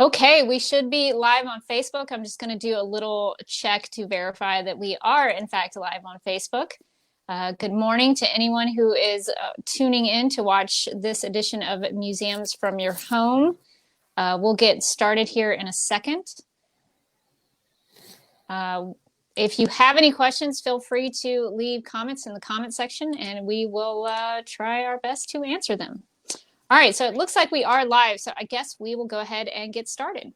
Okay, we should be live on Facebook. I'm just going to do a little check to verify that we are, in fact, live on Facebook. Good morning to anyone who is tuning in to watch this edition of Museums from Your Home. We'll get started here in a second. If you have any questions, feel free to leave comments in the comment section and we will try our best to answer them. All right, so it looks like we are live, so I guess we will go ahead and get started.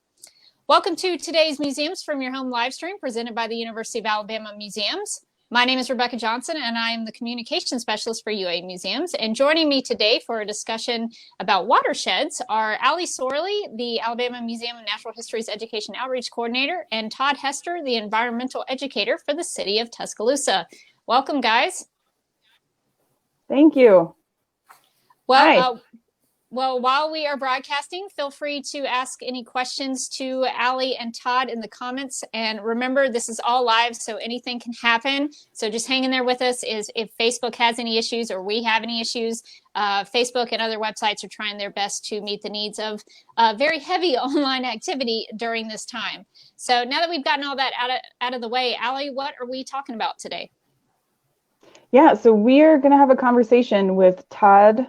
Welcome to today's Museums from Your Home live stream presented by the University of Alabama Museums. My name is Rebecca Johnson and I am the Communication Specialist for UA Museums. And joining me today for a discussion about watersheds are Allie Sorlie, the Alabama Museum of Natural History's Education Outreach Coordinator, and Todd Hester, the Environmental Educator for the City of Tuscaloosa. Welcome, guys. Thank you. Well, while we are broadcasting, feel free to ask any questions to Allie and Todd in the comments. And remember, this is all live, so anything can happen. So just hang in there with us. If Facebook has any issues or we have any issues, Facebook and other websites are trying their best to meet the needs of very heavy online activity during this time. So now that we've gotten all that out of the way, Allie, what are we talking about today? Yeah, so we are going to have a conversation with Todd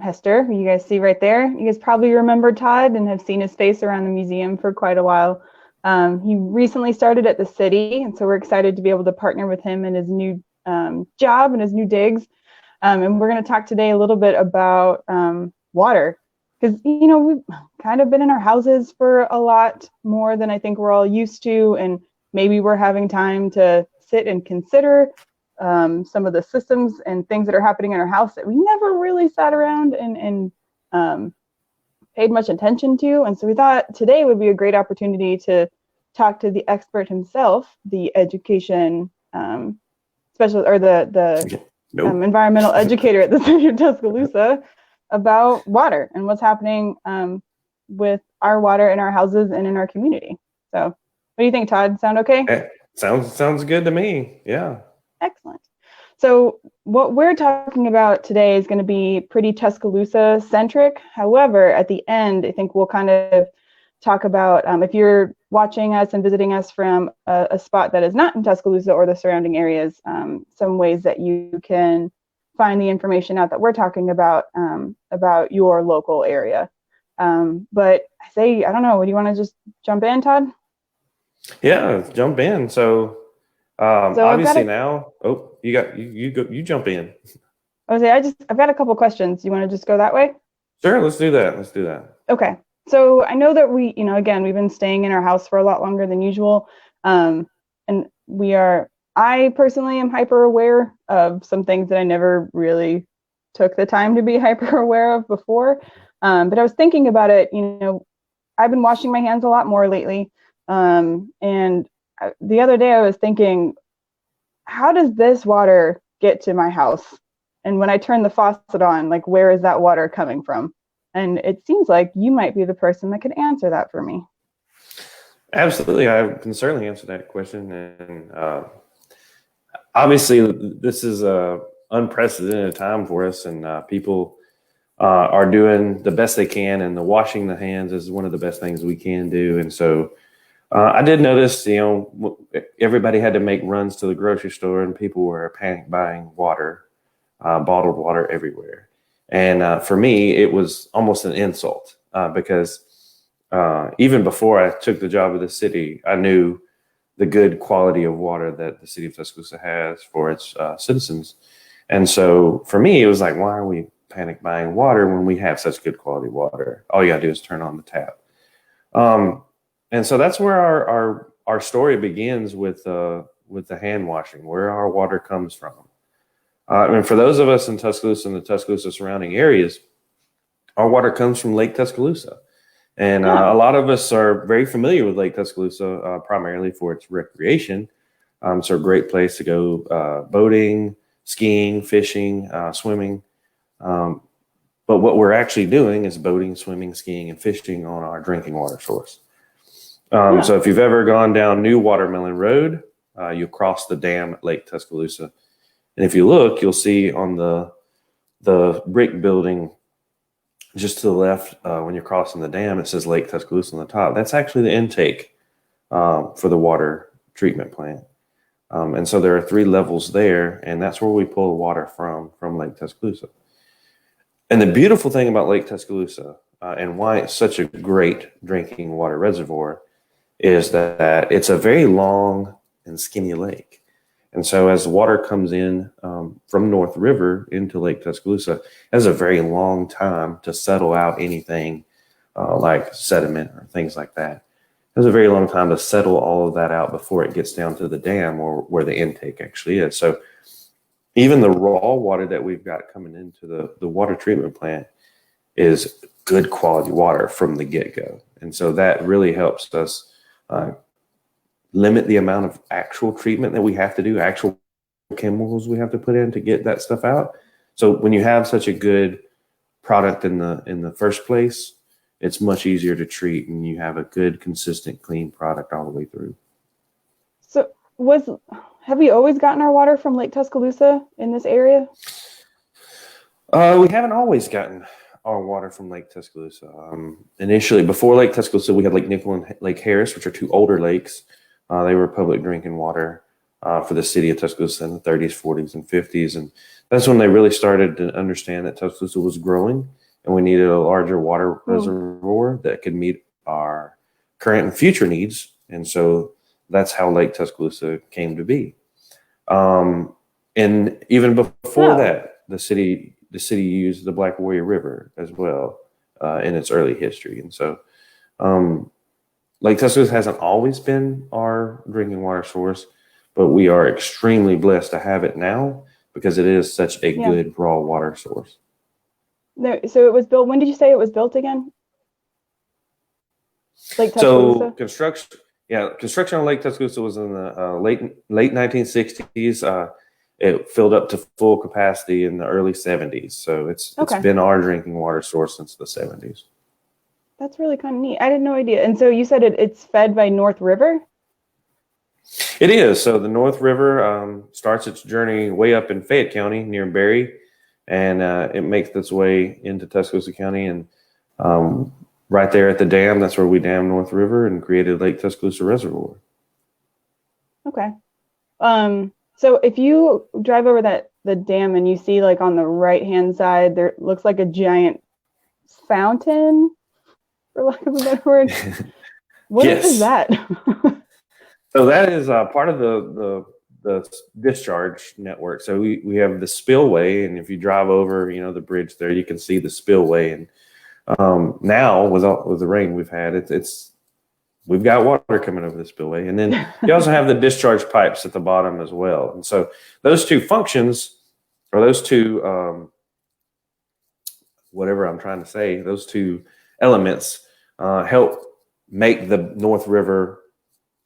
Hester, who you guys see right there. You guys probably remember Todd and have seen his face around the museum for quite a while. He recently started at the city, and so we're excited to be able to partner with him in his new job and his new digs. And we're going to talk today a little bit about water, because, you know, we've kind of been in our houses for a lot more than I think we're all used to, and maybe we're having time to sit and consider some of the systems and things that are happening in our house that we never really sat around and paid much attention to. And so we thought today would be a great opportunity to talk to the expert himself, the education specialist, or the environmental educator at the City of Tuscaloosa, about water and what's happening with our water in our houses and in our community. So what do you think, Todd? Sound okay? Sounds good to me. Yeah. Excellent. So what we're talking about today is going to be pretty Tuscaloosa centric. However, at the end, I think we'll kind of talk about if you're watching us and visiting us from a spot that is not in Tuscaloosa or the surrounding areas, some ways that you can find the information out that we're talking about your local area. But I don't know, do you want to just jump in, Todd? Yeah, jump in. So obviously now, you jump in. I've got a couple questions. You want to just go that way? Sure, let's do that. Okay. So I know that we've been staying in our house for a lot longer than usual. And I personally am hyper aware of some things that I never really took the time to be hyper aware of before. But I was thinking about it, I've been washing my hands a lot more lately. And the other day I was thinking, how does this water get to my house? And when I turn the faucet on, like, where is that water coming from? And it seems like you might be the person that could answer that for me. Absolutely. I can certainly answer that question. And obviously this is a unprecedented time for us, and people are doing the best they can, and the washing the hands is one of the best things we can do. And so I did notice, everybody had to make runs to the grocery store, and people were panic buying water, bottled water everywhere. And for me, it was almost an insult because even before I took the job of the city, I knew the good quality of water that the City of Tuscaloosa has for its citizens. And so for me, it was like, why are we panic buying water when we have such good quality water? All you gotta do is turn on the tap. And so that's where our story begins with the hand washing, where our water comes from. And for those of us in Tuscaloosa and the Tuscaloosa surrounding areas, our water comes from Lake Tuscaloosa. And a lot of us are very familiar with Lake Tuscaloosa, primarily for its recreation. So a great place to go boating, skiing, fishing, swimming. But what we're actually doing is boating, swimming, skiing, and fishing on our drinking water source. So if you've ever gone down New Watermelon Road, you'll cross the dam at Lake Tuscaloosa. And if you look, you'll see on the brick building just to the left, when you're crossing the dam, it says Lake Tuscaloosa on the top. That's actually the intake for the water treatment plant. And so there are 3 levels there, and that's where we pull the water from Lake Tuscaloosa. And the beautiful thing about Lake Tuscaloosa and why it's such a great drinking water reservoir is that it's a very long and skinny lake. And so as water comes in from North River into Lake Tuscaloosa, it has a very long time to settle out anything like sediment or things like that. It has a very long time to settle all of that out before it gets down to the dam or where the intake actually is. So even the raw water that we've got coming into the water treatment plant is good quality water from the get-go. And so that really helps us limit the amount of actual treatment that we have to do, actual chemicals we have to put in to get that stuff out. So when you have such a good product in the first place, it's much easier to treat, and you have a good, consistent, clean product all the way through. So have we always gotten our water from Lake Tuscaloosa in this area? We haven't always gotten our water from Lake Tuscaloosa. Initially, before Lake Tuscaloosa, we had Lake Nickel and Lake Harris, which are 2 older lakes. They were public drinking water for the city of Tuscaloosa in the 30s, 40s, and 50s. And that's when they really started to understand that Tuscaloosa was growing and we needed a larger water reservoir that could meet our current and future needs. And so that's how Lake Tuscaloosa came to be. And even before that, the city used the Black Warrior River as well in its early history. And so Lake Tuscaloosa hasn't always been our drinking water source, but we are extremely blessed to have it now because it is such a good raw water source. No, so it was built. When did you say it was built again? Lake Tuscaloosa? So construction on Lake Tuscaloosa was in the late 1960s. It filled up to full capacity in the early 70s. So it's been our drinking water source since the 70s. That's really kind of neat. I had no idea. And so you said it's fed by North River? It is. So the North River starts its journey way up in Fayette County near Berry, and it makes its way into Tuscaloosa County. And right there at the dam, that's where we dammed North River and created Lake Tuscaloosa Reservoir. Okay. So if you drive over the dam and you see like on the right-hand side, there looks like a giant fountain, for lack of a better word. What is that? So that is part of the discharge network. So we have the spillway, and if you drive over, the bridge there, you can see the spillway. And now with the rain we've had, we've got water coming over the spillway, and then you also have the discharge pipes at the bottom as well. And so those two functions, or those two, whatever I'm trying to say, those two elements help make the North River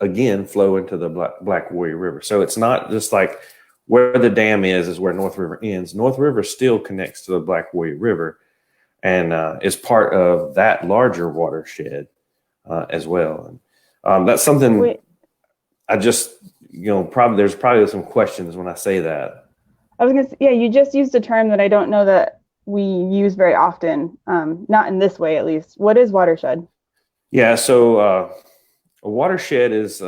again flow into the Black Warrior River. So it's not just like where the dam is where North River ends. North River still connects to the Black Warrior River and is part of that larger watershed as well. And that's something I just, there's probably some questions when I say that. I was going to say, you just used a term that I don't know that we use very often, not in this way at least. What is watershed? Yeah, so a watershed is,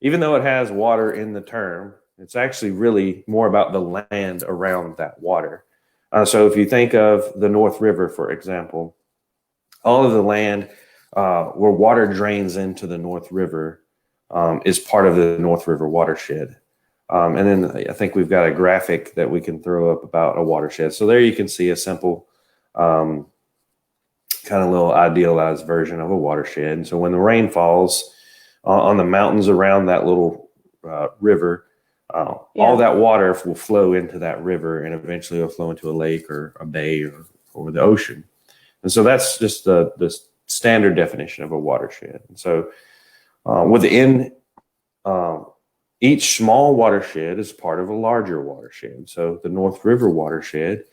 even though it has water in the term, it's actually really more about the land around that water. So if you think of the North River, for example, all of the land where water drains into the North River is part of the North River watershed. And then I think we've got a graphic that we can throw up about a watershed. So there you can see a simple kind of little idealized version of a watershed. And so when the rain falls on the mountains around that little river, all that water will flow into that river, and eventually it'll flow into a lake or a bay or the ocean. And so that's just the standard definition of a watershed. And so within each small watershed is part of a larger watershed. So the North River watershed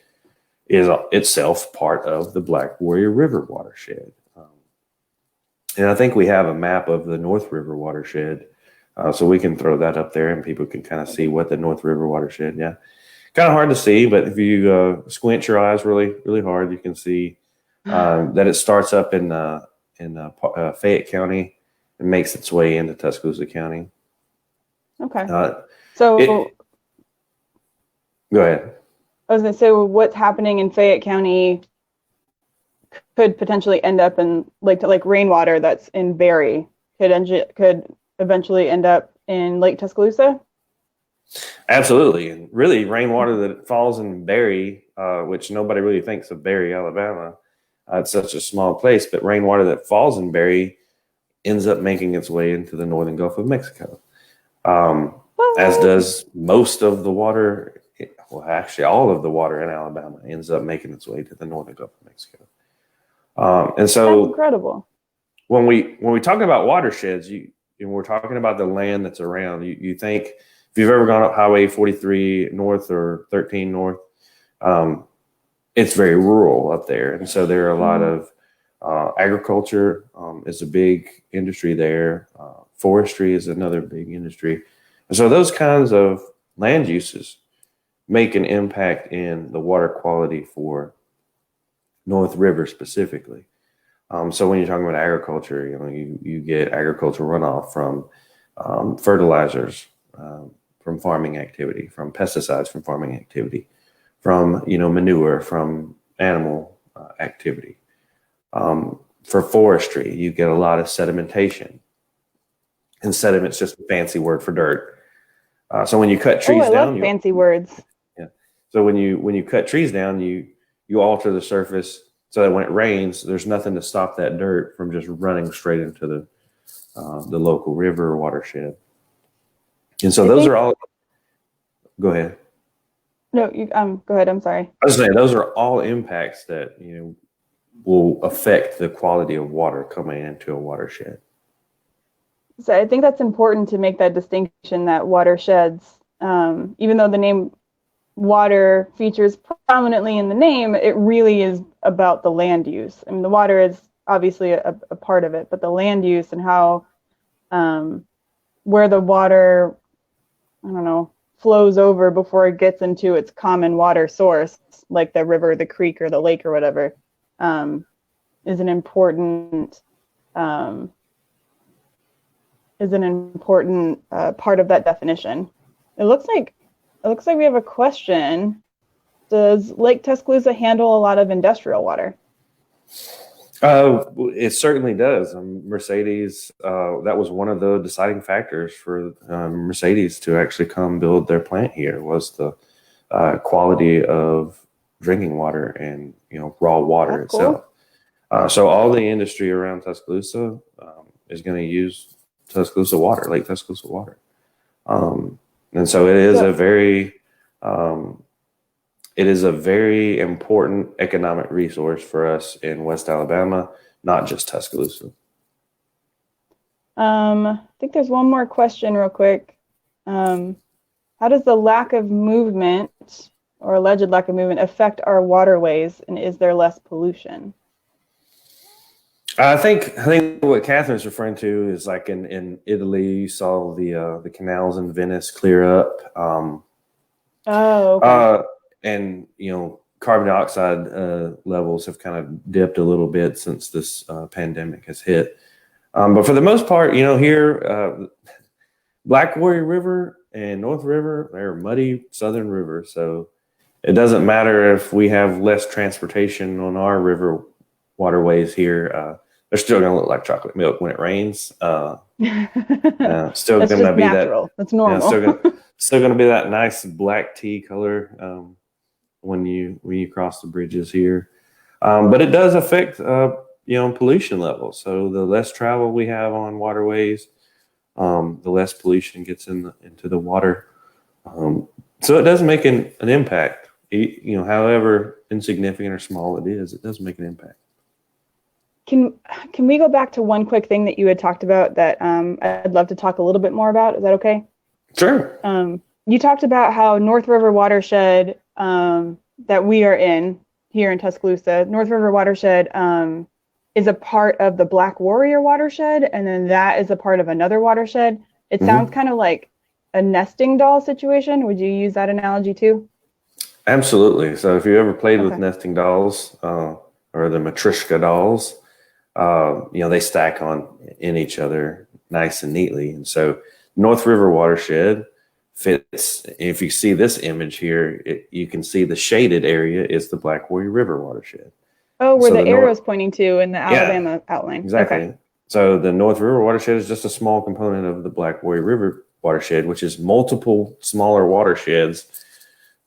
is itself part of the Black Warrior River watershed. And I think we have a map of the North River watershed, so we can throw that up there and people can kind of see what the North River watershed, kind of hard to see, but if you squint your eyes really, really hard, you can see that it starts up in Fayette County and makes its way into Tuscaloosa County. Okay. Go ahead. I was going to say, well, what's happening in Fayette County could potentially end up in like rainwater that's in Berry could eventually end up in Lake Tuscaloosa. Absolutely, and really, rainwater that falls in Berry, which nobody really thinks of Berry, Alabama. It's such a small place, but rainwater that falls in Berry ends up making its way into the northern Gulf of Mexico, as does most of the water. Well, actually, all of the water in Alabama ends up making its way to the northern Gulf of Mexico. And so, that's incredible. When we talk about watersheds, we're talking about the land that's around. You think if you've ever gone up Highway 43 north or 13 north, it's very rural up there, and so there are a lot of agriculture is a big industry there. Forestry is another big industry, and so those kinds of land uses make an impact in the water quality for North River specifically. So when you're talking about agriculture, you get agricultural runoff from fertilizers, from farming activity, from pesticides from farming activity, from manure from animal activity. For forestry, you get a lot of sedimentation, and sediment's just a fancy word for dirt. So when you cut trees down, I love fancy words. Yeah. So when you cut trees down, you alter the surface so that when it rains, there's nothing to stop that dirt from just running straight into the local river or watershed. And so those are all. Go ahead. No, go ahead. I'm sorry. I was saying those are all impacts that will affect the quality of water coming into a watershed. So I think that's important to make that distinction that watersheds, even though the name water features prominently in the name, it really is about the land use. I mean, the water is obviously a part of it, but the land use and how where the water, flows over before it gets into its common water source, like the river, the creek, or the lake, or whatever, is an important part of that definition. It looks like we have a question. Does Lake Tuscaloosa handle a lot of industrial water? It certainly does. Mercedes, that was one of the deciding factors for Mercedes to actually come build their plant here, was the quality of drinking water and raw water That's itself. Cool. So all the industry around Tuscaloosa is going to use Tuscaloosa water, Lake Tuscaloosa water. And so it is a very important economic resource for us in West Alabama, not just Tuscaloosa. I think there's one more question real quick. How does the lack of movement or alleged lack of movement affect our waterways, and is there less pollution? I think what Catherine's referring to is like in Italy, you saw the canals in Venice clear up. Okay. And carbon dioxide levels have kind of dipped a little bit since this pandemic has hit. But for the most part, here, Black Warrior River and North River, they're muddy southern rivers. So it doesn't matter if we have less transportation on our river waterways here. They're still going to look like chocolate milk when it rains. Still going to be natural. That's normal. Still going to be that nice black tea color when you cross the bridges here. But it does affect pollution levels. So the less travel we have on waterways, the less pollution gets into the water. So it does make an impact. However insignificant or small it is, it does make an impact. Can we go back to one quick thing that you had talked about that I'd love to talk a little bit more about? Is that okay? Sure. You talked about how North River Watershed that we are in here in Tuscaloosa, North River Watershed is a part of the Black Warrior Watershed, and then that is a part of another watershed. It sounds kind of like a nesting doll situation. Would you use that analogy too? Absolutely. So if you ever played with nesting dolls, or the Matryoshka dolls. They stack in each other nice and neatly. And so North River Watershed fits. If you see this image here, you can see the shaded area is the Black Warrior River Watershed. Oh, where the arrow's pointing to in the Alabama outline. Exactly. Okay. So the North River Watershed is just a small component of the Black Warrior River Watershed, which is multiple smaller watersheds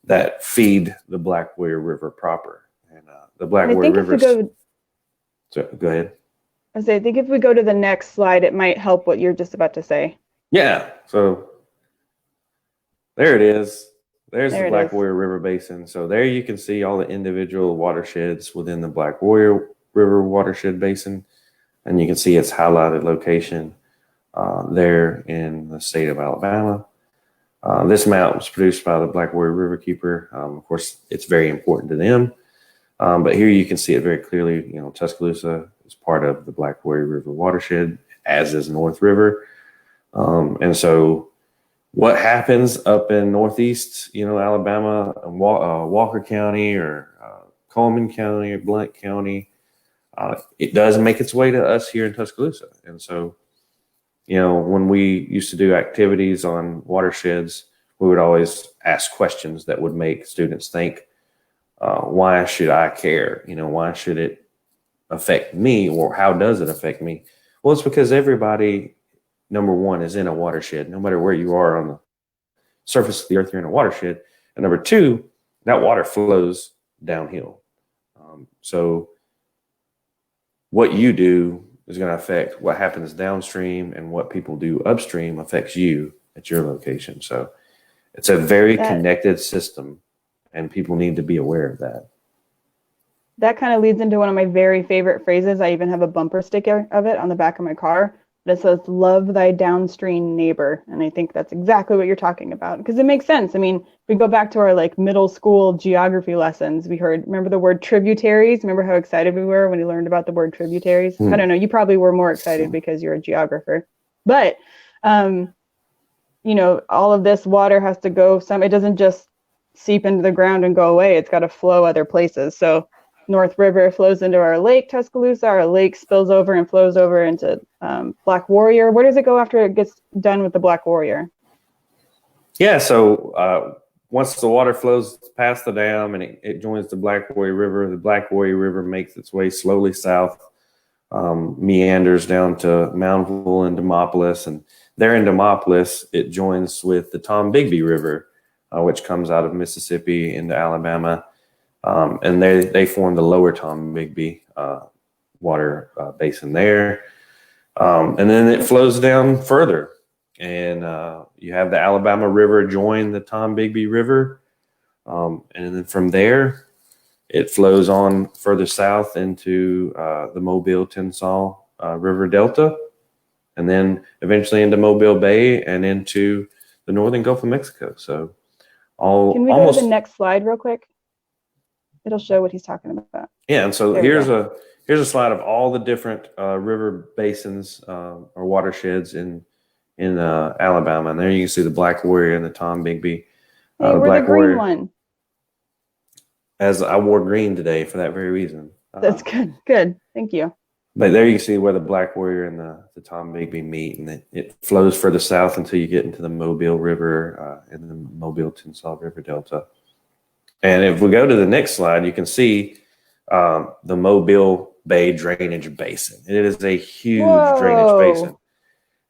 that feed the Black Warrior River proper. And the Black Warrior River. So go ahead. I think if we go to the next slide, it might help what you're just about to say. Yeah. So there it is. There's the Black Warrior River Basin. So there you can see all the individual watersheds within the Black Warrior River Watershed Basin. And you can see its highlighted location there in the state of Alabama. This map was produced by the Black Warrior Riverkeeper. Of course, it's very important to them. But here you can see it very clearly. Tuscaloosa is part of the Black Warrior River Watershed, as is North River. And so what happens up in Northeast, Alabama, Walker County or Coleman County or Blount County, it does make its way to us here in Tuscaloosa. And so, when we used to do activities on watersheds, we would always ask questions that would make students think, why should I care? Why should it affect me, or how does it affect me? Well, it's because everybody, number one, is in a watershed. No matter where you are on the surface of the earth, you're in a watershed. And number two, that water flows downhill. So what you do is going to affect what happens downstream, and what people do upstream affects you at your location. So it's a very connected system, and people need to be aware of that. That kind of leads into one of my very favorite phrases. I even have a bumper sticker of it on the back of my car that says, "Love thy downstream neighbor." And I think that's exactly what you're talking about, because it makes sense. I mean, if we go back to our middle school geography lessons, remember the word tributaries? Remember how excited we were when we learned about the word tributaries? I don't know, you probably were more excited because you're a geographer. But, all of this water has to go it doesn't just seep into the ground and go away. It's got to flow other places. So North River flows into our lake, Tuscaloosa. Our lake spills over and flows over into Black Warrior. Where does it go after it gets done with the Black Warrior? Yeah, so once the water flows past the dam and it joins the Black Warrior River, the Black Warrior River makes its way slowly south, meanders down to Moundville and Demopolis. And there in Demopolis, it joins with the Tombigbee River, which comes out of Mississippi into Alabama. And they form the lower Tombigbee water basin there. And then it flows down further. And you have the Alabama River join the Tombigbee River. And then from there, it flows on further south into the Mobile-Tensas River Delta. And then eventually into Mobile Bay and into the northern Gulf of Mexico. So Can we go to the next slide real quick? It'll show what he's talking about. Yeah, and so here's a slide of all the different river basins or watersheds in Alabama, and there you can see the Black Warrior and the Tombigbee. Hey, we're the green one. As I wore green today for that very reason. That's good. Good, thank you. But there you can see where the Black Warrior and the Tombigbee meet, and it flows further south until you get into the Mobile River and the Mobile-Tensas River Delta. And if we go to the next slide, you can see the Mobile Bay drainage basin. It is a huge drainage basin.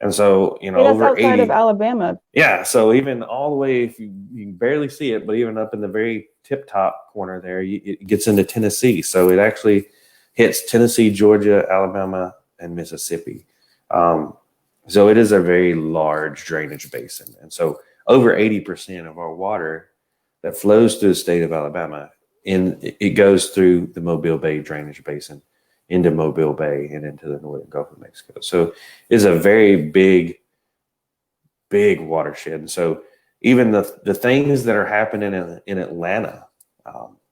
And so, over outside of Alabama. Yeah. So even all the way, if you can barely see it, but even up in the very tip top corner there, it gets into Tennessee. So it actually hits Tennessee, Georgia, Alabama, and Mississippi. So it is a very large drainage basin. And so over 80% of our water that flows through the state of Alabama, it goes through the Mobile Bay drainage basin into Mobile Bay and into the northern Gulf of Mexico. So it's a very big watershed. And so even the things that are happening in Atlanta,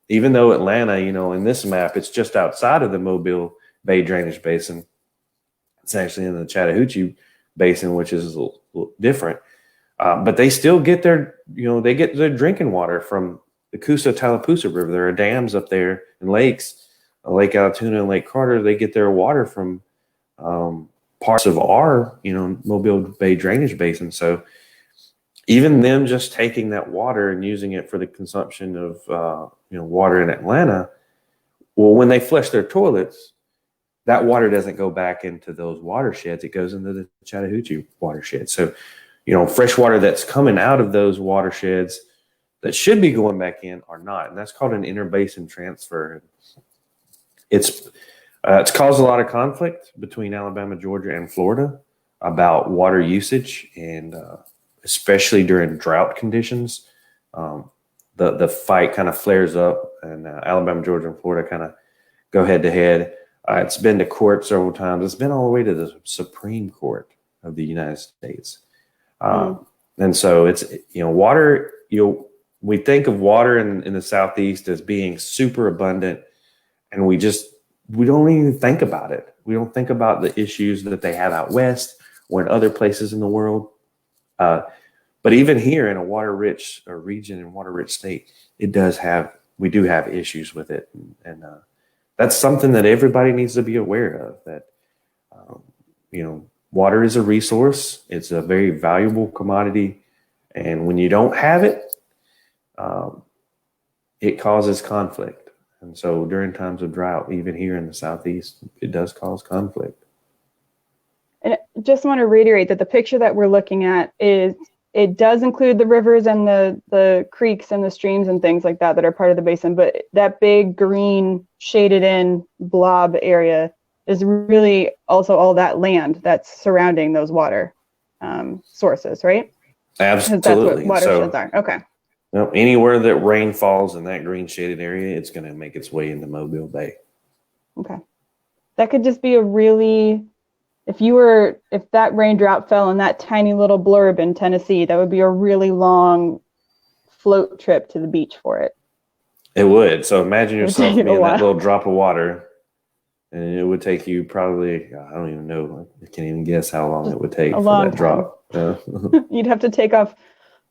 even though Atlanta, in this map, it's just outside of the Mobile Bay drainage basin. It's actually in the Chattahoochee Basin, which is a little different. But they still get their drinking water from the Coosa Tallapoosa River. There are dams up there and lakes Lake Allatoona and Lake Carter, they get their water from parts of our, Mobile Bay drainage basin. So even them just taking that water and using it for the consumption of, water in Atlanta, well, when they flush their toilets, that water doesn't go back into those watersheds. It goes into the Chattahoochee watershed. So, fresh water that's coming out of those watersheds that should be going back in are not. And that's called an Inter-Basin Transfer. It's caused a lot of conflict between Alabama, Georgia, and Florida about water usage, and especially during drought conditions. The fight kind of flares up, and Alabama, Georgia, and Florida kind of go head to head. It's been to court several times. It's been all the way to the Supreme Court of the United States. And so it's, water, we think of water in the Southeast as being super abundant, and we don't even think about it. We don't think about the issues that they have out west or in other places in the world. But even here in a water-rich region and water-rich state, we do have issues with it. And that's something that everybody needs to be aware of, that, water is a resource. It's a very valuable commodity. And when you don't have it, it causes conflict. And so during times of drought, even here in the Southeast, it does cause conflict. And I just want to reiterate that the picture that we're looking at it does include the rivers and the creeks and the streams and things like that are part of the basin, but that big green shaded in blob area is really also all that land that's surrounding those water sources, right? Absolutely. That's what watersheds are. Okay. Anywhere that rain falls in that green shaded area, it's going to make its way into Mobile Bay. Okay. That could just be a really, if that raindrop fell in that tiny little blurb in Tennessee, that would be a really long float trip to the beach for it. It would. So imagine yourself being that little drop of water, and it would take you probably, I don't even know, I can't even guess how long it would take for that drop. You'd have to take off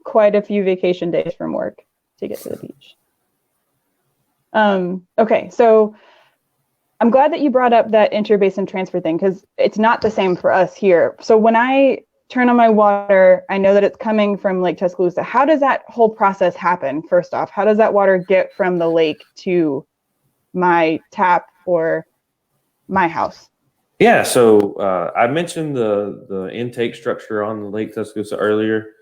quite a few vacation days from work to get to the beach. Okay, so I'm glad that you brought up that Inter-Basin Transfer thing, because it's not the same for us here. So when I turn on my water, I know that it's coming from Lake Tuscaloosa. How does that whole process happen, first off? How does that water get from the lake to my tap or my house? Yeah, so I mentioned the intake structure on the Lake Tuscaloosa earlier.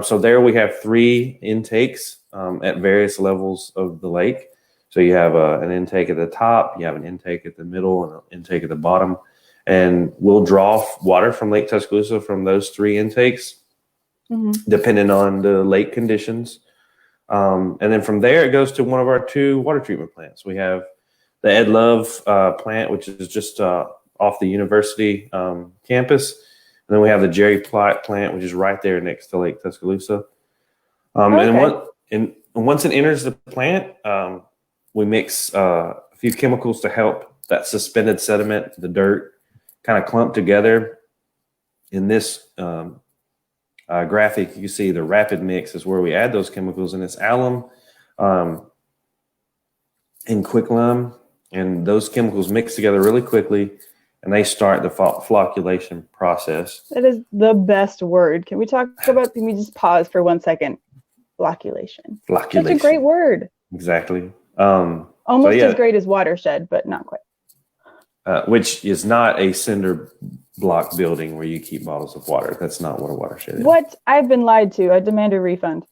So there we have 3 intakes at various levels of the lake. So you have an intake at the top, you have an intake at the middle, and an intake at the bottom. And we'll draw water from Lake Tuscaloosa from those 3 intakes, depending on the lake conditions. And then from there, it goes to one of our 2 water treatment plants. We have the Ed Love plant, which is just off the university campus. And then we have the Jerry Plott plant, which is right there next to Lake Tuscaloosa. And once it enters the plant, we mix a few chemicals to help that suspended sediment, the dirt, kind of clump together. In this graphic, you see the rapid mix is where we add those chemicals, and it's alum and quicklime. And those chemicals mix together really quickly, and they start the flocculation process. That is the best word. Can we just pause for 1 second? Flocculation. Such a great word. Exactly. Almost as great as watershed, but not quite. Which is not a cinder block building where you keep bottles of water. That's not what a watershed is. What? I've been lied to. I demand a refund.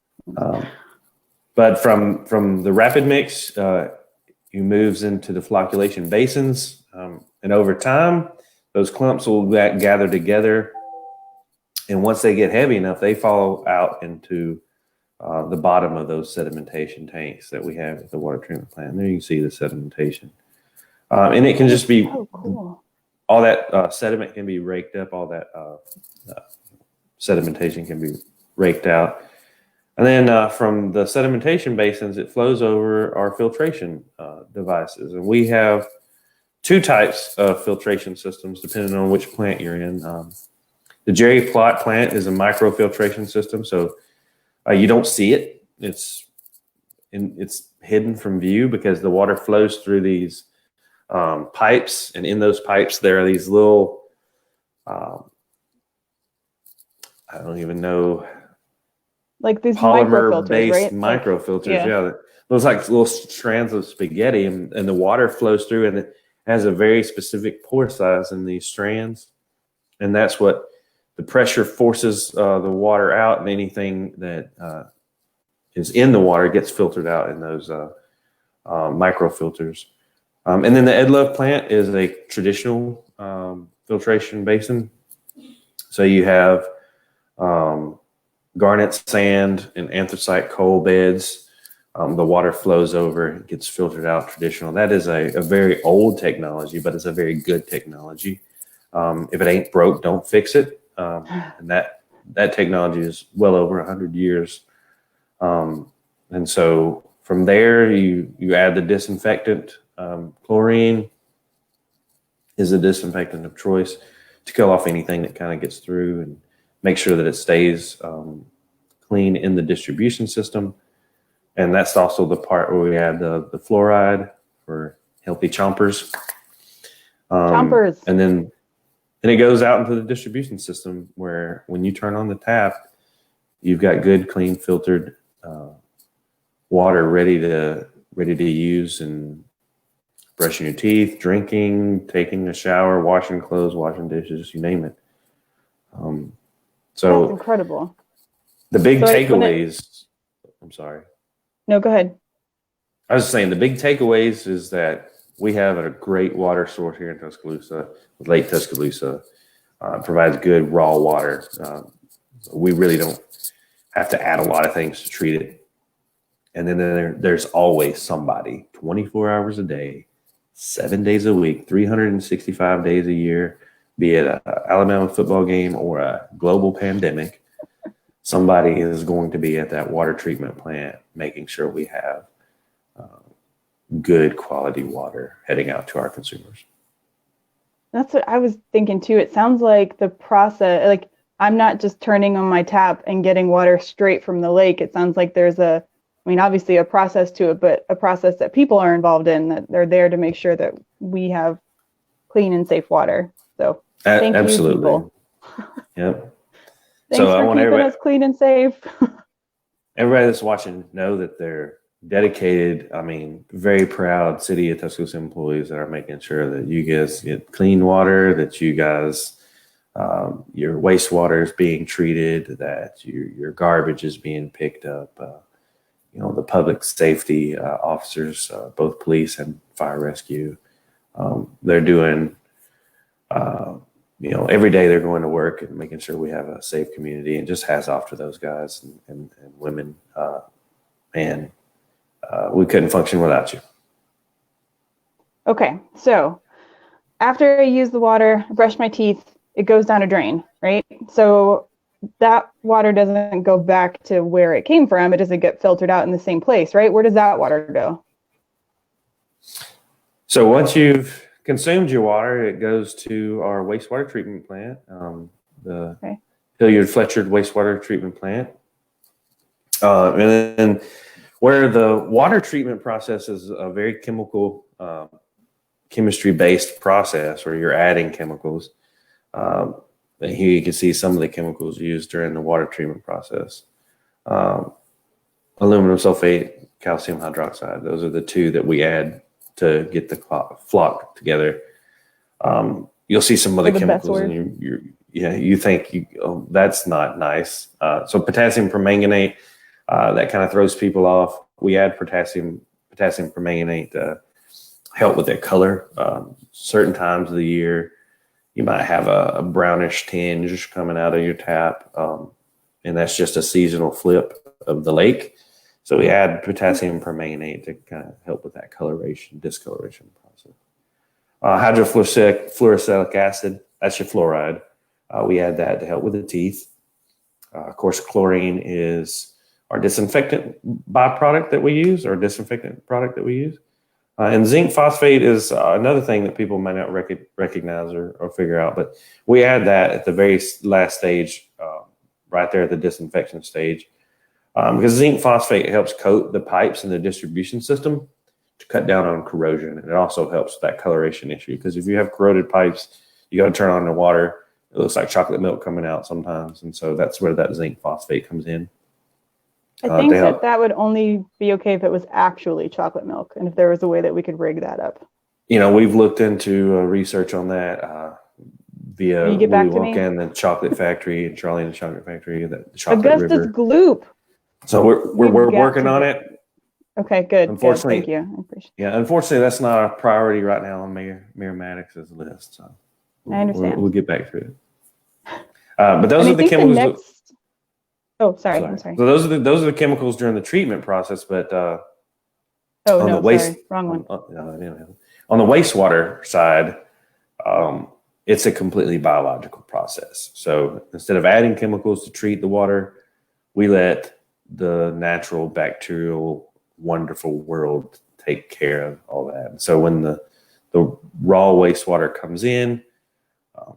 But from the rapid mix, it moves into the flocculation basins. And over time, those clumps will gather together. And once they get heavy enough, they fall out into the bottom of those sedimentation tanks that we have at the water treatment plant. And there you can see the sedimentation. And it can just be, cool. All that sediment can be raked up, all that sedimentation can be raked out. And then from the sedimentation basins, it flows over our filtration devices. And we have 2 types of filtration systems, depending on which plant you're in. The Jerry Plott plant is a microfiltration system, so you don't see it. It's hidden from view because the water flows through these pipes, and in those pipes there are these little, I don't even know, Like these polymer microfilters, based right? microfilters. Yeah. Yeah, those like little strands of spaghetti, and the water flows through, and it has a very specific pore size in these strands, and that's what the pressure forces the water out, and anything that is in the water gets filtered out in those microfilters. And then the Ed Love plant is a traditional filtration basin. So you have garnet sand and anthracite coal beds. The water flows over, it gets filtered out traditional. That is a very old technology, but it's a very good technology. If it ain't broke, don't fix it. And that technology is well over 100 years. And so from there, you add the disinfectant. Chlorine is a disinfectant of choice to kill off anything that kind of gets through and make sure that it stays clean in the distribution system. And that's also the part where we add the fluoride for healthy chompers. Chompers. And then it goes out into the distribution system where when you turn on the tap, you've got good, clean, filtered water ready to use and brushing your teeth, drinking, taking a shower, washing clothes, washing dishes, you name it. So that's incredible. The big takeaways. I'm sorry. No, go ahead. I was saying the big takeaways is that we have a great water source here in Tuscaloosa, Lake Tuscaloosa. Provides good raw water. We really don't have to add a lot of things to treat it. And then there's always somebody 24 hours a day, 7 days a week, 365 days a year, be it an Alabama football game or a global pandemic. Somebody is going to be at that water treatment plant making sure we have good quality water heading out to our consumers. That's what I was thinking too. It sounds like the process, like I'm not just turning on my tap and getting water straight from the lake. It sounds like there's obviously a process to it, but a process that people are involved in, that they're there to make sure that we have clean and safe water. So thank you, people. Yep. Thanks for keeping us clean and safe. Everybody that's watching know that they're dedicated, very proud City of Tuscaloosa employees that are making sure that you guys get clean water, that you guys, your wastewater is being treated, that your garbage is being picked up. The public safety officers, both police and fire rescue, they're doing, every day they're going to work and making sure we have a safe community, and just hats off to those guys and women. We couldn't function without you. Okay, so after I use the water, I brush my teeth, it goes down a drain, right? So that water doesn't go back to where it came from. It doesn't get filtered out in the same place, right? Where does that water go? So once you've consumed your water, it goes to our wastewater treatment plant, the Hilliard-Fletcher wastewater treatment plant. And then where the water treatment process is a very chemistry-based process where you're adding chemicals. And here you can see some of the chemicals used during the water treatment process. Aluminum sulfate, calcium hydroxide. Those are the two that we add to get the flock together. You'll see some other chemicals and you think, that's not nice. So potassium permanganate, that kind of throws people off. We add potassium permanganate to help with their color. Certain times of the year, you might have a brownish tinge coming out of your tap, and that's just a seasonal flip of the lake. So we add potassium permanganate to kind of help with that discoloration process. Hydrofluoric acid, that's your fluoride. We add that to help with the teeth. Of course, chlorine is our disinfectant byproduct that we use, or disinfectant product that we use. And zinc phosphate is another thing that people might not recognize or figure out, but we add that at the very last stage, right there at the disinfection stage, because zinc phosphate helps coat the pipes in the distribution system. to cut down on corrosion. And it also helps with that coloration issue, because if you have corroded pipes, you got to turn on the water. It looks like chocolate milk coming out sometimes. And so that's where that zinc phosphate comes in. I think that would only be okay if it was actually chocolate milk, and if there was a way that we could rig that up. We've looked into research on that via Willy Wonka and the Chocolate Factory and Charlie and the Chocolate Factory, the Chocolate Augustus River. Gloop. So we're working on it. Okay, good. Unfortunately, thank you. I appreciate it. Yeah, unfortunately, that's not a priority right now on Mayor Maddox's list. So I understand. We'll get back to it. But those are the chemicals. I'm sorry. So those are the chemicals during the treatment process. But wrong one. On the wastewater side, it's a completely biological process. So instead of adding chemicals to treat the water, we let the natural bacterial wonderful world take care of all that. So when the raw wastewater comes in,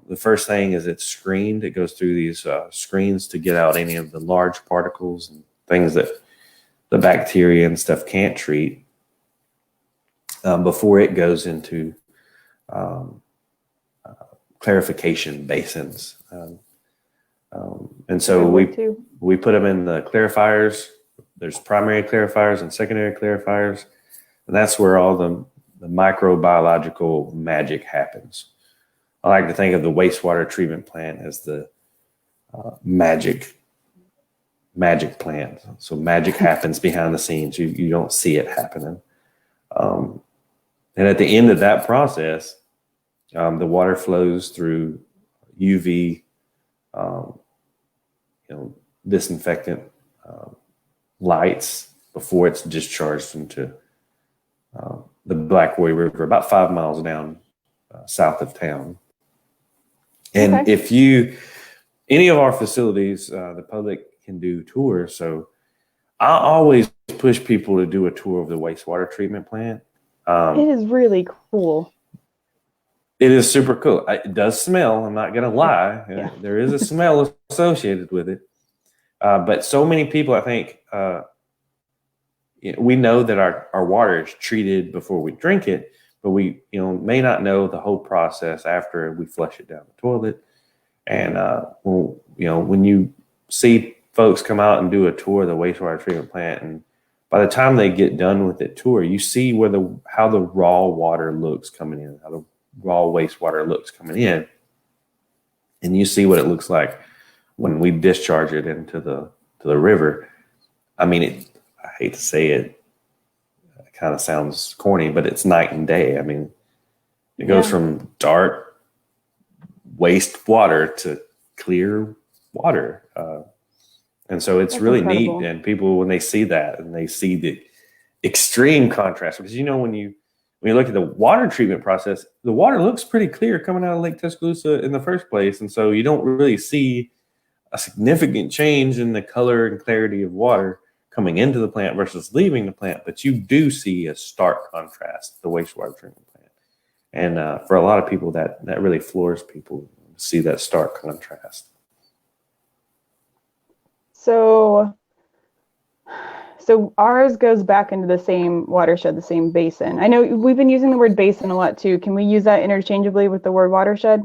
the first thing is it's screened. It goes through these screens to get out any of the large particles and things that the bacteria and stuff can't treat before it goes into clarification basins. And so we put them in the clarifiers. There's primary clarifiers and secondary clarifiers. And that's where all the microbiological magic happens. I like to think of the wastewater treatment plant as the magic plant. So magic happens behind the scenes. You don't see it happening. And at the end of that process, the water flows through UV, disinfectant lights before it's discharged into the Black Warrior River, about 5 miles down south of town. And if any of our facilities, the public can do tours. So I always push people to do a tour of the wastewater treatment plant. It is really cool. It is super cool. It does smell. I'm not going to lie. Yeah. There is a smell associated with it. But so many people, I think, we know that our water is treated before we drink it, but we may not know the whole process after we flush it down the toilet. And when you see folks come out and do a tour of the wastewater treatment plant, and by the time they get done with the tour, you see how the raw water looks coming in, how the raw wastewater looks coming in, and you see what it looks like when we discharge it into the river. I mean, I hate to say it, it kind of sounds corny, but it's night and day. I mean, it goes from dark waste water to clear water. And so it's really incredible. Neat. And people, when they see that and they see the extreme contrast, because when you look at the water treatment process, the water looks pretty clear coming out of Lake Tuscaloosa in the first place. And so you don't really see a significant change in the color and clarity of water coming into the plant versus leaving the plant, but you do see a stark contrast, the wastewater treatment plant. And for a lot of people, that really floors people to see that stark contrast. So ours goes back into the same watershed, the same basin. I know we've been using the word basin a lot too. Can we use that interchangeably with the word watershed?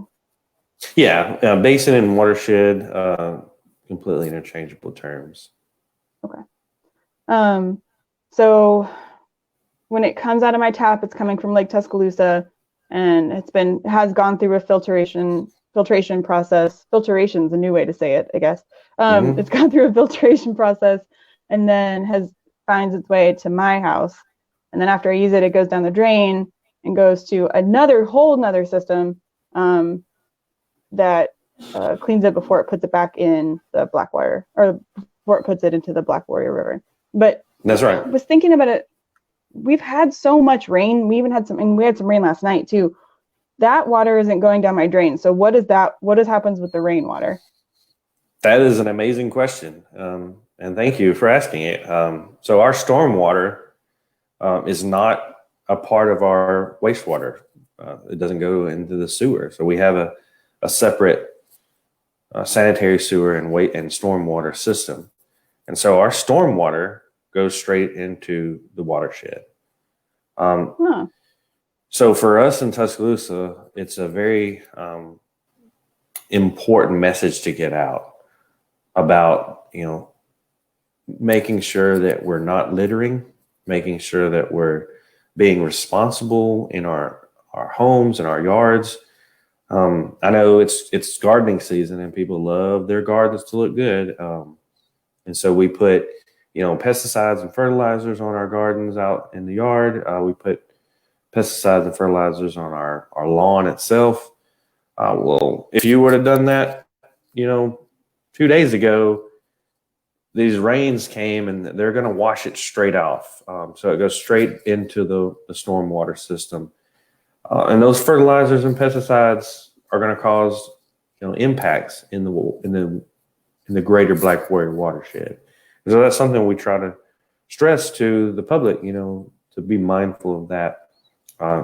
Yeah, basin and watershed, completely interchangeable terms. Okay. So when it comes out of my tap, it's coming from Lake Tuscaloosa, and has gone through a filtration process. Filtration's a new way to say it, I guess. It's gone through a filtration process, and then finds its way to my house. And then after I use it, it goes down the drain and goes to whole nother system that cleans it before it puts it back in the Blackwater, or before it puts it into the Black Warrior River. But that's right. I was thinking about it. We've had so much rain. We had some rain last night too. That water isn't going down my drain. So what happens with the rainwater? That is an amazing question. And thank you for asking it. So our stormwater is not a part of our wastewater. It doesn't go into the sewer. So we have a separate sanitary sewer and stormwater system. And so our stormwater goes straight into the watershed. Huh. So for us in Tuscaloosa, it's a very important message to get out about, making sure that we're not littering, making sure that we're being responsible in our homes and our yards. I know it's gardening season and people love their gardens to look good. And so we put, pesticides and fertilizers on our gardens out in the yard. We put pesticides and fertilizers on our lawn itself. Well, if you would have done that, 2 days ago, these rains came and they're going to wash it straight off. So it goes straight into the stormwater system. And those fertilizers and pesticides are going to cause, impacts in the greater Black Warrior watershed. And so that's something we try to stress to the public, to be mindful of that.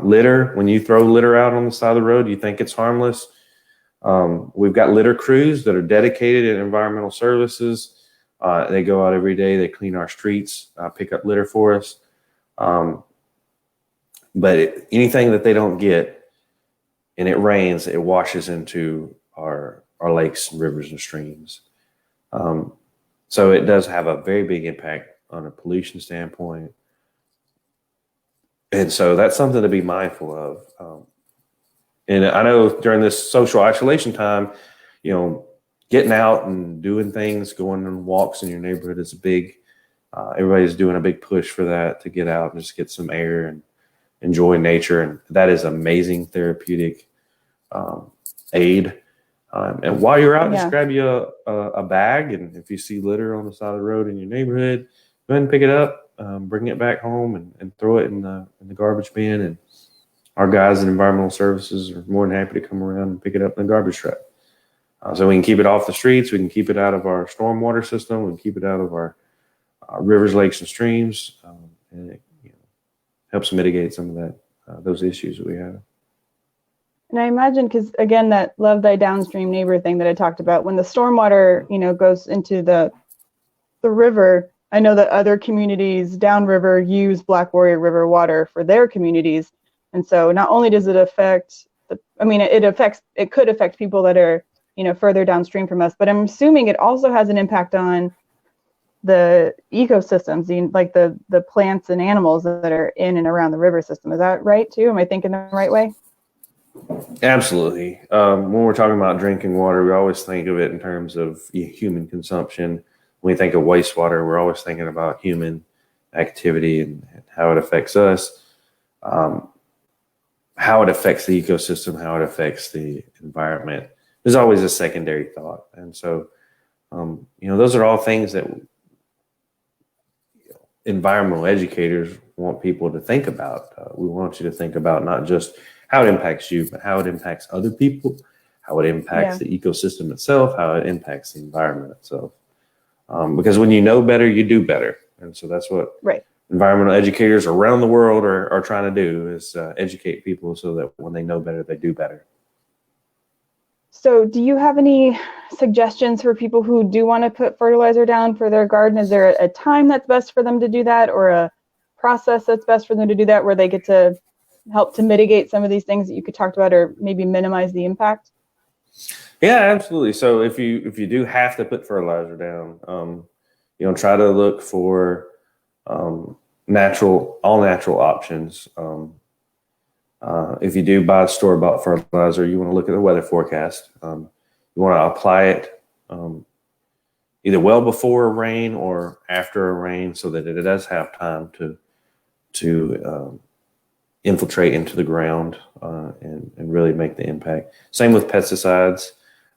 Litter, when you throw litter out on the side of the road, you think it's harmless. We've got litter crews that are dedicated in environmental services. They go out every day, they clean our streets, pick up litter for us. But anything that they don't get and it rains, it washes into our lakes and rivers and streams. So it does have a very big impact on a pollution standpoint. And so that's something to be mindful of. And I know during this social isolation time, getting out and doing things, going on walks in your neighborhood is big. Everybody's doing a big push for that, to get out and just get some air and enjoy nature. And that is amazing therapeutic aid. And while you're out, just grab you a bag. And if you see litter on the side of the road in your neighborhood, go ahead and pick it up. Bring it back home and throw it in the garbage bin. And our guys in environmental services are more than happy to come around and pick it up in the garbage truck. So we can keep it off the streets. We can keep it out of our stormwater system. We can keep it out of our rivers, lakes, and streams. And it helps mitigate some of that those issues that we have. And I imagine, because again, that love thy downstream neighbor thing that I talked about, when the stormwater, goes into the river, I know that other communities downriver use Black Warrior River water for their communities. And so not only does it affect it could affect people that are, further downstream from us, but I'm assuming it also has an impact on the ecosystems, like the plants and animals that are in and around the river system. Is that right too? Am I thinking the right way? Absolutely. When we're talking about drinking water, we always think of it in terms of human consumption. When we think of wastewater, we're always thinking about human activity and how it affects us, how it affects the ecosystem, how it affects the environment. There's always a secondary thought. And so, those are all things that environmental educators want people to think about. We want you to think about not just how it impacts you, but how it impacts other people, how it impacts the ecosystem itself, how it impacts the environment itself. Because when you know better, you do better. And so that's what environmental educators around the world are trying to do, is educate people so that when they know better, they do better. So do you have any suggestions for people who do want to put fertilizer down for their garden? Is there a time that's best for them to do that, or a process that's best for them to do that, where they get to help to mitigate some of these things that you could talk about, or maybe minimize the impact? Yeah, absolutely. So if you do have to put fertilizer down, try to look for all natural options. If you do buy store-bought fertilizer, you want to look at the weather forecast. You want to apply it either well before a rain or after a rain, so that it does have time to infiltrate into the ground and really make the impact. Same with pesticides.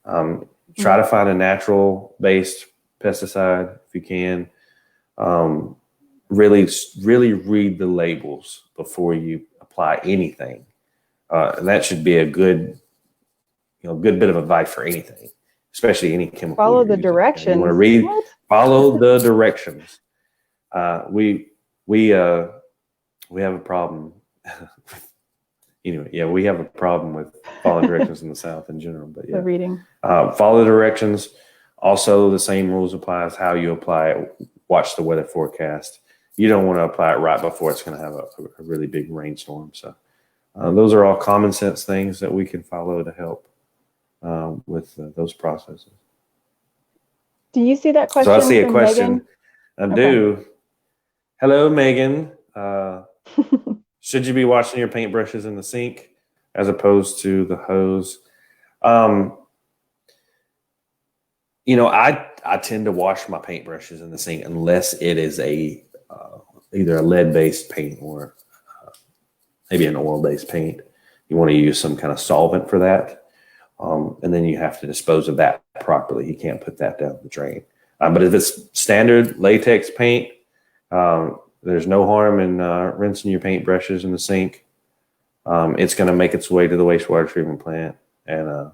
Try to find a natural-based pesticide if you can. Really read the labels before you apply anything. And that should be a good bit of advice for anything, especially any chemical. Follow the directions. You want to read, follow the directions. We have a problem. Anyway, we have a problem with following directions in the South in general. But the reading. Follow the directions. Also, the same rules apply as how you apply it. Watch the weather forecast. you don't want to apply it right before it's going to have a really big rainstorm. So those are all common sense things that we can follow to help with those processes. Do you see that question? So I see a from question. Megan? I Okay. do. Hello, Megan. Should you be washing your paintbrushes in the sink as opposed to the hose? You know, I tend to wash my paintbrushes in the sink unless it is either a lead-based paint or maybe an oil-based paint. You want to use some kind of solvent for that. And then you have to dispose of that properly. You can't put that down the drain. But if it's standard latex paint, there's no harm in rinsing your paintbrushes in the sink. It's going to make its way to the wastewater treatment plant and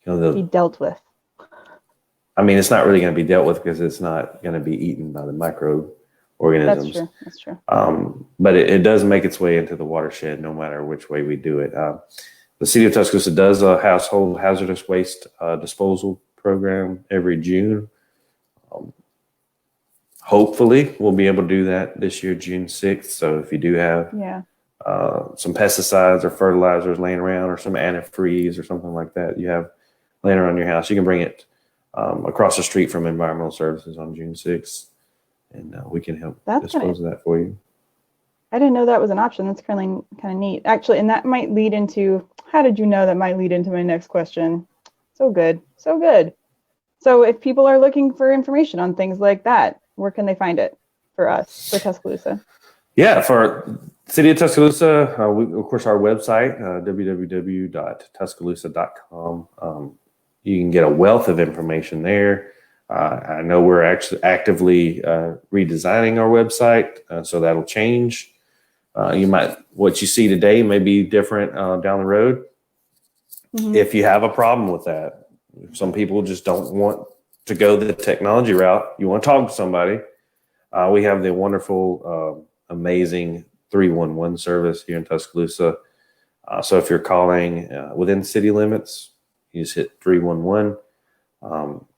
Be dealt with. I mean, it's not really going to be dealt with because it's not going to be eaten by the microorganisms. That's true. But it does make its way into the watershed no matter which way we do it. The City of Tuscaloosa does a household hazardous waste disposal program every June. Hopefully, we'll be able to do that this year, June 6th. So if you do have some pesticides or fertilizers laying around or some antifreeze or something like that you have laying around your house, you can bring it across the street from Environmental Services on June 6th, and we can help dispose of that for you. I didn't know that was an option. That's kind of neat. Actually, and that might lead into, how did you know that might lead into my next question? So good. So good. So if people are looking for information on things like that, where can they find it for us, for Tuscaloosa? Yeah, for City of Tuscaloosa, of course, our website, www.tuscaloosa.com. You can get a wealth of information there. I know we're actually actively redesigning our website, so that'll change. What you see today may be different down the road. Mm-hmm. If you have a problem with that, some people just don't want to go the technology route. You want to talk to somebody. We have the wonderful, amazing 311 service here in Tuscaloosa. So if you're calling within city limits, you just hit 311.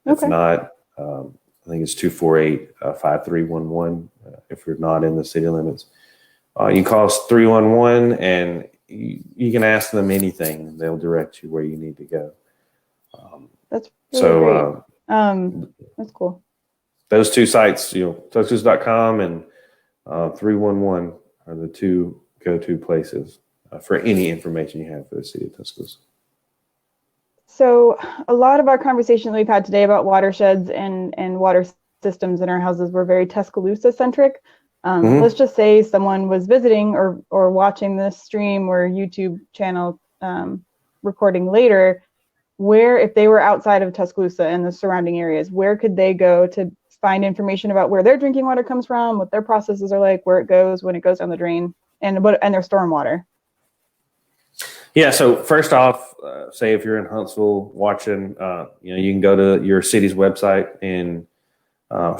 If not, I think it's 248-5311 if you're not in the city limits. You call us 311 and you can ask them anything. They'll direct you where you need to go. That's really great. That's cool. Those two sites, Tuscaloosa.com and 311 are the two go-to places for any information you have for the City of Tuscaloosa. So a lot of our conversation that we've had today about watersheds and water systems in our houses were very Tuscaloosa centric. Let's just say someone was visiting or watching this stream or YouTube channel recording later, where, if they were outside of Tuscaloosa and the surrounding areas, where could they go to find information about where their drinking water comes from, what their processes are like, where it goes when it goes down the drain, and their stormwater? Yeah, so first off, say if you're in Huntsville watching, you can go to your city's website and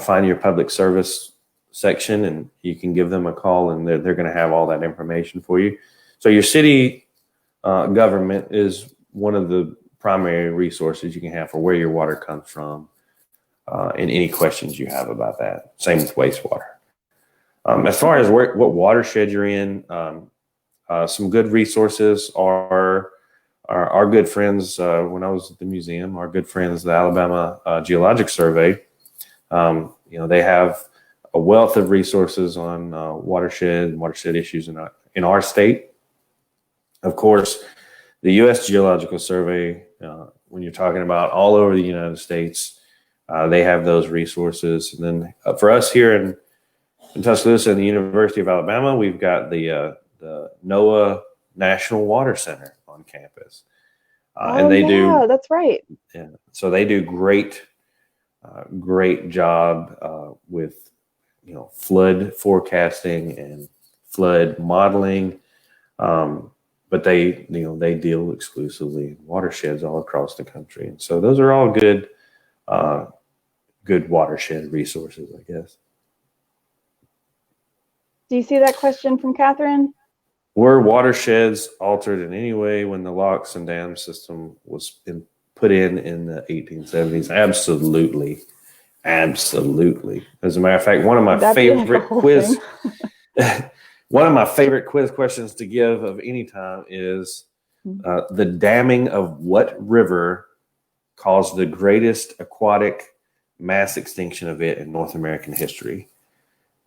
find your public service section, and you can give them a call, and they're going to have all that information for you. So your city government is one of the primary resources you can have for where your water comes from and any questions you have about that. Same with wastewater. As far as what watershed you're in, some good resources are our good friends. When I was at the museum, our good friends, the Alabama Geologic Survey, they have a wealth of resources on watershed and watershed issues in our state. Of course, the U.S. Geological Survey, when you're talking about all over the United States, they have those resources. And then for us here in Tuscaloosa and the University of Alabama, we've got the Noaa National Water Center on campus. And they do. That's right. Yeah. So they do great job with, flood forecasting and flood modeling. But they deal exclusively in watersheds all across the country. And so those are all good watershed resources, I guess. Do you see that question from Catherine? Were watersheds altered in any way when the locks and dam system was put in the 1870s? Absolutely. Absolutely. As a matter of fact, one of my That'd be like a favorite whole quiz thing. one of my favorite quiz questions to give of any time is the damming of what river caused the greatest aquatic mass extinction event in North American history.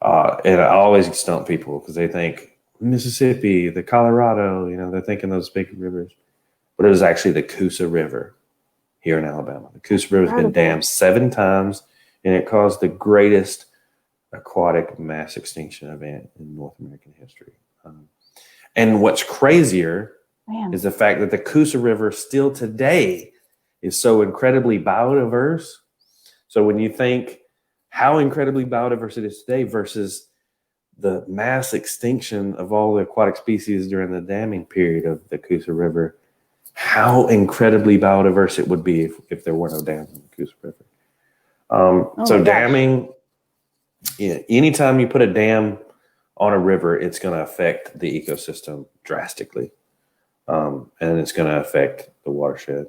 And I always stump people because they think Mississippi, the Colorado, they're thinking those big rivers. But it was actually the Coosa River here in Alabama. The Coosa River has been dammed 7 times, and it caused the greatest aquatic mass extinction event in North American history. And what's crazier is the fact that the Coosa River still today is so incredibly biodiverse. So when you think how incredibly biodiverse it is today versus the mass extinction of all the aquatic species during the damming period of the Coosa River, how incredibly biodiverse it would be if there were no dams in the Coosa River. So damming, anytime you put a dam on a river, it's going to affect the ecosystem drastically. And it's going to affect the watershed.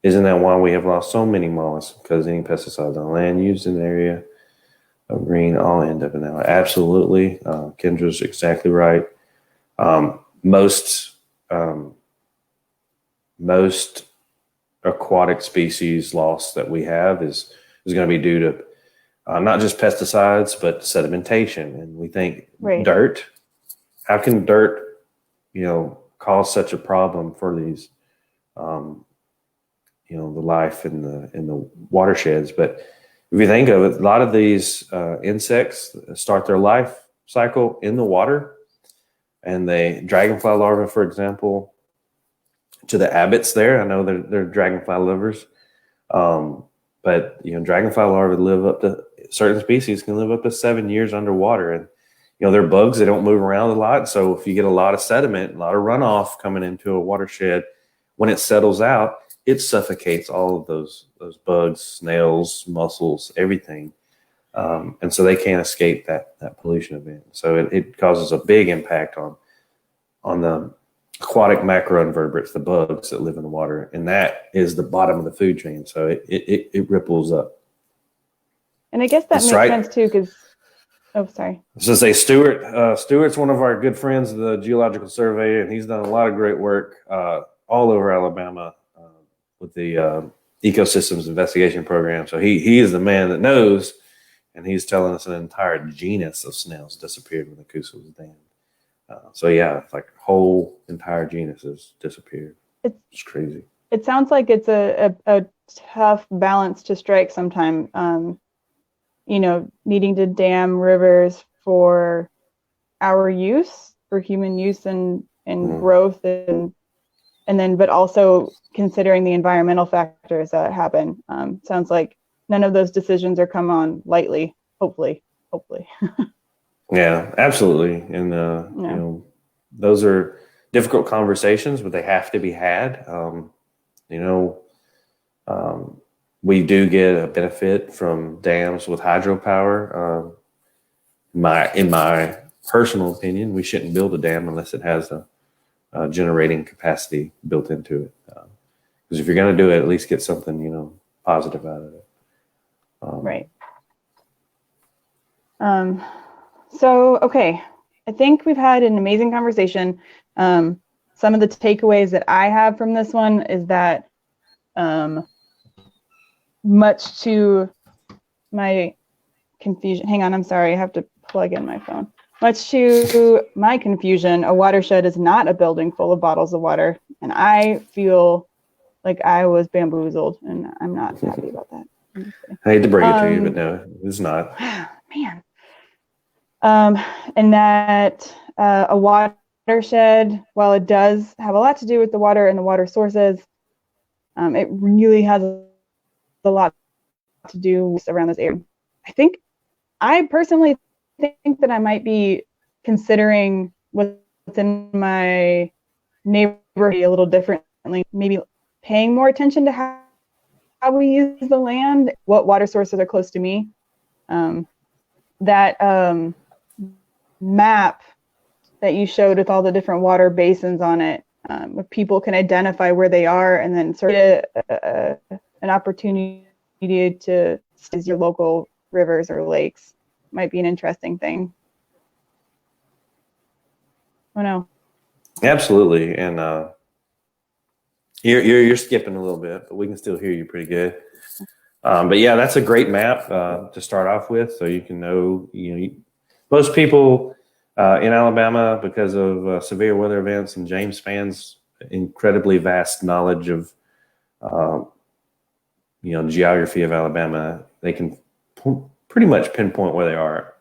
Isn't that why we have lost so many mollusks? Because any pesticides on land used in the area of green all end up in that. Absolutely. Kendra's exactly right. Most aquatic species loss that we have is going to be due to not just pesticides, but sedimentation. And we think dirt, how can dirt, cause such a problem for these, the life in the watersheds? But if you think of it, a lot of these insects start their life cycle in the water, and dragonfly larvae, for example, to the abbots there. I know they're dragonfly livers, but dragonfly larvae live up to certain species can live up to 7 years underwater, and they're bugs. They don't move around a lot, so if you get a lot of sediment, a lot of runoff coming into a watershed, when it settles out, it suffocates all of those bugs, snails, mussels, everything. And so they can't escape that pollution event. So it causes a big impact on the aquatic macroinvertebrates, the bugs that live in the water. And that is the bottom of the food chain. So it ripples up. And I guess that makes sense too, because, sorry. So say Stuart's one of our good friends of the Geological Survey, and he's done a lot of great work all over Alabama with the Ecosystems Investigation Program. So he is the man that knows, and he's telling us an entire genus of snails disappeared when the Coosa was dammed. It's like whole entire genus has disappeared. It's crazy. It sounds like it's a tough balance to strike sometime. Needing to dam rivers for our use, for human use and growth, but also considering the environmental factors that happen. Sounds like none of those decisions are come on lightly. Hopefully. Yeah, absolutely. And those are difficult conversations, but they have to be had. We do get a benefit from dams with hydropower. In my personal opinion, we shouldn't build a dam unless it has a generating capacity built into it. Because if you're going to do it, at least get something, positive out of it. Right. I think we've had an amazing conversation. Some of the takeaways that I have from this one is that much to my confusion, hang on, I'm sorry, I have to plug in my phone. Much to my confusion, a watershed is not a building full of bottles of water, and I feel like I was bamboozled, and I'm not happy about that. I hate to break it to you, but no, it's not. Man. And that a watershed, while it does have a lot to do with the water and the water sources, it really has a lot to do around this area. I personally think that I might be considering what's in my neighborhood a little differently, maybe paying more attention to how we use the land, what water sources are close to me. That map that you showed with all the different water basins on it, if people can identify where they are and then sort of an opportunity you to use your local rivers or lakes. Might be an interesting thing. Oh no. Absolutely, and you're skipping a little bit, but we can still hear you pretty good. But yeah, that's a great map to start off with, so you can know. Most people in Alabama, because of severe weather events, and James fans incredibly vast knowledge of geography of Alabama, they can pretty much pinpoint where they are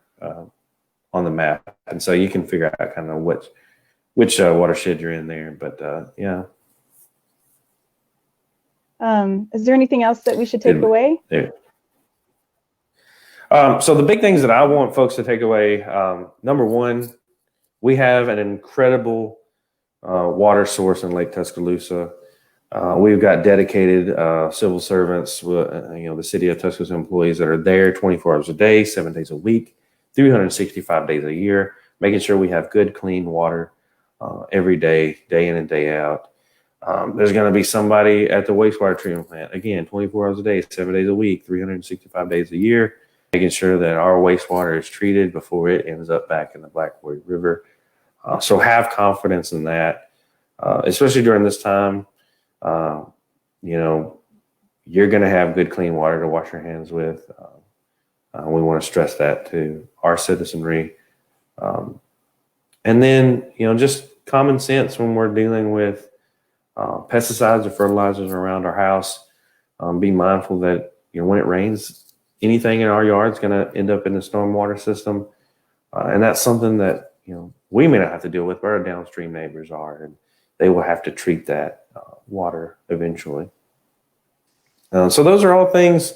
on the map, and so you can figure out kind of which watershed you're in there. But yeah. Is there anything else that we should take away? There. So the big things that I want folks to take away, number one, we have an incredible water source in Lake Tuscaloosa. We've got dedicated civil servants, the City of Tuscaloosa employees that are there 24 hours a day, 7 days a week, 365 days a year, making sure we have good, clean water every day, day in and day out. There's going to be somebody at the wastewater treatment plant, again, 24 hours a day, 7 days a week, 365 days a year, making sure that our wastewater is treated before it ends up back in the Black Warrior River. So have confidence in that, especially during this time. You're going to have good, clean water to wash your hands with. We want to stress that to our citizenry. And then, just common sense when we're dealing with pesticides or fertilizers around our house. Be mindful that when it rains, anything in our yard is going to end up in the stormwater system, and that's something that we may not have to deal with, but our downstream neighbors are, and they will have to treat that water eventually. So those are all things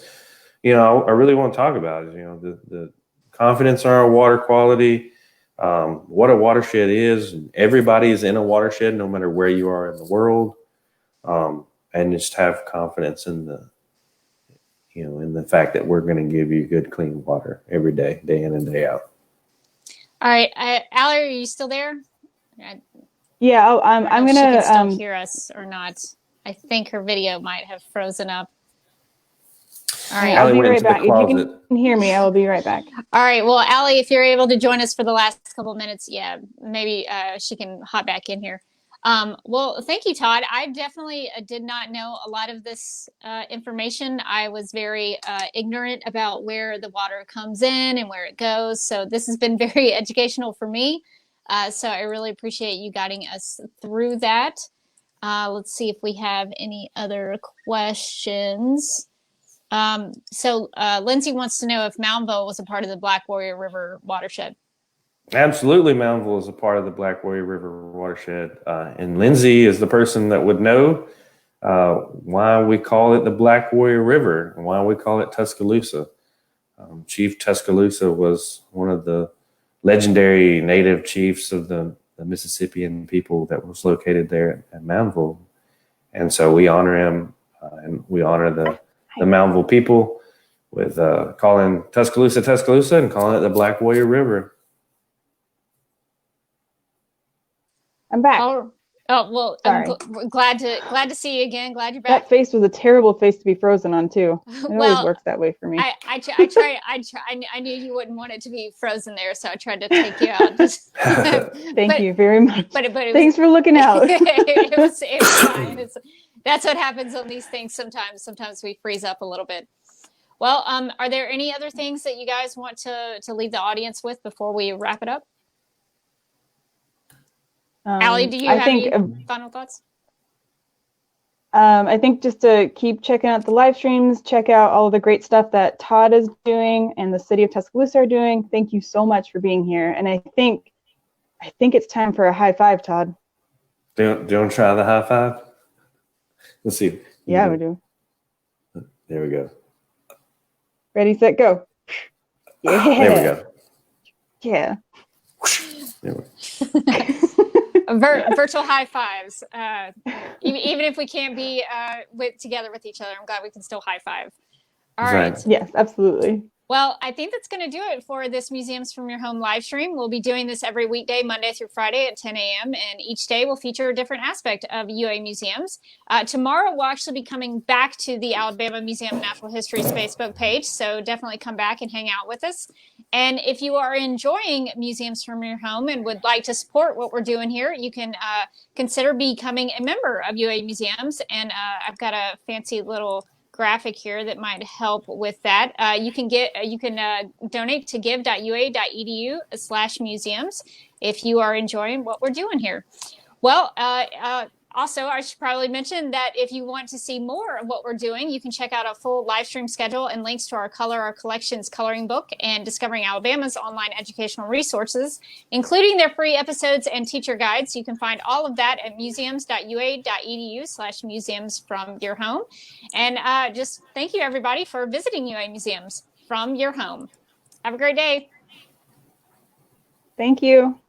I really want to talk about. Is the confidence in our water quality, what a watershed is. Everybody is in a watershed, no matter where you are in the world, and just have confidence in the fact that we're going to give you good, clean water every day, day in and day out. All right, Allie, are you still there? Yeah, I'm she gonna can still hear us or not. I think her video might have frozen up. All right, I'll be right back. If you can hear me, I will be right back. All right, well, Allie, if you're able to join us for the last couple of minutes, yeah, maybe she can hop back in here. Well, thank you, Todd. I definitely did not know a lot of this information. I was very ignorant about where the water comes in and where it goes. So this has been very educational for me. So I really appreciate you guiding us through that. Let's see if we have any other questions. So Lindsay wants to know if Moundville was a part of the Black Warrior River watershed. Absolutely, Moundville is a part of the Black Warrior River watershed. And Lindsay is the person that would know why we call it the Black Warrior River and why we call it Tuscaloosa. Chief Tuscaloosa was one of the legendary native chiefs of the Mississippian people that was located there at Moundville. And so we honor him and we honor the Moundville people with calling Tuscaloosa Tuscaloosa and calling it the Black Warrior River. I'm back. Oh well, sorry. I'm glad to see you again. Glad you're back. That face was a terrible face to be frozen on too. It always works that way for me. I tried. I knew you wouldn't want it to be frozen there, so I tried to take you out. Thank you very much. But thanks for looking out. it was fine. That's what happens on these things sometimes. Sometimes we freeze up a little bit. Well, are there any other things that you guys want to leave the audience with before we wrap it up? Allie, do you have any final thoughts? I think just to keep checking out the live streams, check out all of the great stuff that Todd is doing and the City of Tuscaloosa are doing. Thank you so much for being here. And I think it's time for a high five, Todd. Do you want to try the high five? Let's see. Yeah, we do. There we go. Ready, set, go. Yeah. There we go. Yeah. There we go. Virtual high fives. Even if we can't be together with each other, I'm glad we can still high five. All right. Yes, absolutely. Well, I think that's going to do it for this Museums from Your Home live stream. We'll be doing this every weekday, Monday through Friday at 10 a.m. And each day will feature a different aspect of UA museums. Tomorrow, we'll actually be coming back to the Alabama Museum of Natural History's Facebook page. So definitely come back and hang out with us. And if you are enjoying Museums from Your Home and would like to support what we're doing here, you can consider becoming a member of UA Museums. And I've got a fancy little graphic here that might help with that. You can donate to give.ua.edu/museums if you are enjoying what we're doing here. Well, also, I should probably mention that if you want to see more of what we're doing, you can check out a full live stream schedule and links to our Color Our Collections coloring book and Discovering Alabama's online educational resources, including their free episodes and teacher guides. You can find all of that at museums.ua.edu/museumsfromyourhome. And just thank you, everybody, for visiting UA Museums from your home. Have a great day. Thank you.